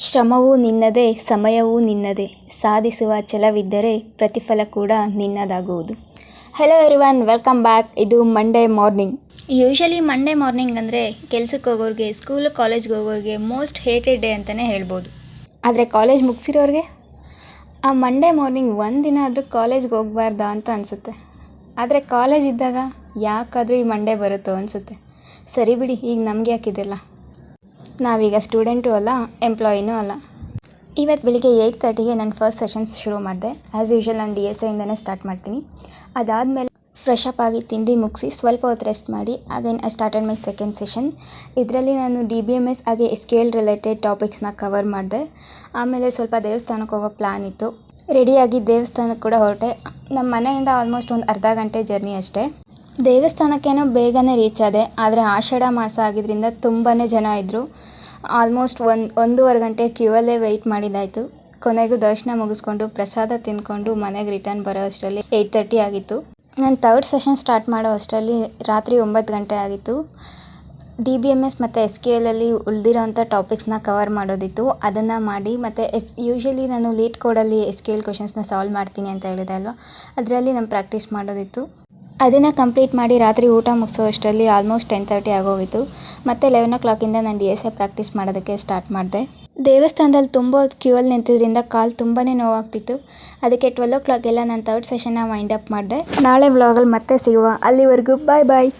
ಶ್ರಮವೂ ನಿನ್ನದೇ, ಸಮಯವೂ ನಿನ್ನದೇ, ಸಾಧಿಸುವ ಛಲವಿದ್ದರೆ ಪ್ರತಿಫಲ ಕೂಡ ನಿನ್ನದಾಗುವುದು. Hello everyone, welcome back. ಇದು Monday morning. Usually Monday morning ಅಂದರೆ ಕೆಲ್ಸಕ್ಕೆ ಹೋಗೋರಿಗೆ, ಸ್ಕೂಲ್ ಕಾಲೇಜ್ಗೆ ಹೋಗೋರಿಗೆ ಮೋಸ್ಟ್ ಹೇಟೆಡ್ ಡೇ ಅಂತಲೇ ಹೇಳ್ಬೋದು. ಆದರೆ ಕಾಲೇಜ್ ಮುಗಿಸಿರೋರಿಗೆ ಆ ಮಂಡೇ ಮಾರ್ನಿಂಗ್ ಒಂದಿನ ಆದರೂ ಕಾಲೇಜ್ಗೆ ಹೋಗಬಾರ್ದಾ ಅಂತ ಅನಿಸುತ್ತೆ. ಆದರೆ ಕಾಲೇಜ್ ಇದ್ದಾಗ ಯಾಕಾದರೂ ಈ ಮಂಡೇ ಬರುತ್ತೋ ಅನಿಸುತ್ತೆ. ಸರಿ ಬಿಡಿ, ಈಗ ನಮಗೆ ಯಾಕಿದೆಲ್ಲ. ನಾವೀಗ ಸ್ಟೂಡೆಂಟು ಅಲ್ಲ, ಎಂಪ್ಲಾಯಿನೂ ಅಲ್ಲ. ಇವತ್ತು ಬೆಳಿಗ್ಗೆ 8:30ಗೆ ನಾನು ಫಸ್ಟ್ ಸೆಷನ್ಸ್ ಶುರು ಮಾಡಿದೆ. ಆ್ಯಸ್ ಯೂಶ್ವಲ್ ನಾನು DSAಯಿಂದನೇ ಸ್ಟಾರ್ಟ್ ಮಾಡ್ತೀನಿ. ಅದಾದಮೇಲೆ ಫ್ರೆಶ್ ಅಪ್ ಆಗಿ ತಿಂಡಿ ಮುಗಿಸಿ ಸ್ವಲ್ಪ ಹೊತ್ತು ರೆಸ್ಟ್ ಮಾಡಿ again I started my second session. ಇದರಲ್ಲಿ ನಾನು DBMS ಹಾಗೆ SQL ರಿಲೇಟೆಡ್ ಟಾಪಿಕ್ಸ್ನ ಕವರ್ ಮಾಡಿದೆ. ಆಮೇಲೆ ಸ್ವಲ್ಪ ದೇವಸ್ಥಾನಕ್ಕೆ ಹೋಗೋ ಪ್ಲ್ಯಾನ್ ಇತ್ತು. ರೆಡಿಯಾಗಿ ದೇವಸ್ಥಾನಕ್ಕೆ ಕೂಡ ಹೊರಟೆ. ನಮ್ಮ ಮನೆಯಿಂದ ಆಲ್ಮೋಸ್ಟ್ ಒಂದು ಅರ್ಧ ಗಂಟೆ ಜರ್ನಿ ಅಷ್ಟೇ. ದೇವಸ್ಥಾನಕ್ಕೇನೋ ಬೇಗನೆ ರೀಚ್ ಆದೆ, ಆದರೆ ಆಷಾಢ ಮಾಸ ಆಗಿದ್ದರಿಂದ ತುಂಬಾ ಜನ ಇದ್ದರು. ಆಲ್ಮೋಸ್ಟ್ ಒಂದೂವರೆ ಗಂಟೆ ಕ್ಯೂವಲ್ಲೇ ವೆಯ್ಟ್ ಮಾಡಿದ್ದಾಯಿತು. ಕೊನೆಗೂ ದರ್ಶನ ಮುಗಿಸ್ಕೊಂಡು ಪ್ರಸಾದ ತಿಂದ್ಕೊಂಡು ಮನೆಗೆ ರಿಟರ್ನ್ ಬರೋ ಅಷ್ಟರಲ್ಲಿ 8:30 ಆಗಿತ್ತು. ನಾನು ಥರ್ಡ್ ಸೆಷನ್ ಸ್ಟಾರ್ಟ್ ಮಾಡೋ ಅಷ್ಟರಲ್ಲಿ ರಾತ್ರಿ 9 ಗಂಟೆ ಆಗಿತ್ತು. DBMS ಮತ್ತು SQLಲ್ಲಿ ಉಳಿದಿರೋಂಥ ಟಾಪಿಕ್ಸ್ನ ಕವರ್ ಮಾಡೋದಿತ್ತು. ಅದನ್ನು ಮಾಡಿ ಮತ್ತು ಯೂಶ್ವಲಿ ನಾನು ಲೀಡ್ ಕೋಡಲ್ಲಿ SQL ಕ್ವೆಶನ್ಸ್ನ ಸಾಲ್ವ್ ಮಾಡ್ತೀನಿ ಅಂತ ಹೇಳಿದೆ ಅಲ್ವಾ, ಅದರಲ್ಲಿ ನಾನು ಪ್ರಾಕ್ಟೀಸ್ ಮಾಡೋದಿತ್ತು. ಅದನ್ನು ಕಂಪ್ಲೀಟ್ ಮಾಡಿ ರಾತ್ರಿ ಊಟ ಮುಗಿಸೋ ಅಷ್ಟರಲ್ಲಿ ಆಲ್ಮೋಸ್ಟ್ 10:30 ಆಗೋಗಿತ್ತು. ಮತ್ತು 11 o'clockಯಿಂದ ನಾನು DSA ಪ್ರಾಕ್ಟೀಸ್ ಮಾಡೋದಕ್ಕೆ ಸ್ಟಾರ್ಟ್ ಮಾಡಿದೆ. ದೇವಸ್ಥಾನದಲ್ಲಿ ತುಂಬ ಹೊತ್ತು ಕ್ಯೂವಲ್ಲಿ ನಿಂತಿದ್ದರಿಂದ ಕಾಲು ತುಂಬಾ ನೋವಾಗ್ತಿತ್ತು. ಅದಕ್ಕೆ 12 o'clock ನಾನು ಥರ್ಡ್ ಸೆಷನ್ನ ವೈಂಡ್ ಅಪ್ ಮಾಡಿದೆ. ನಾಳೆ ವ್ಲಾಗಲ್ಲಿ ಮತ್ತೆ ಸಿಗುವ. ಅಲ್ಲಿವರೆಗೂ ಬಾಯ್ ಬಾಯ್.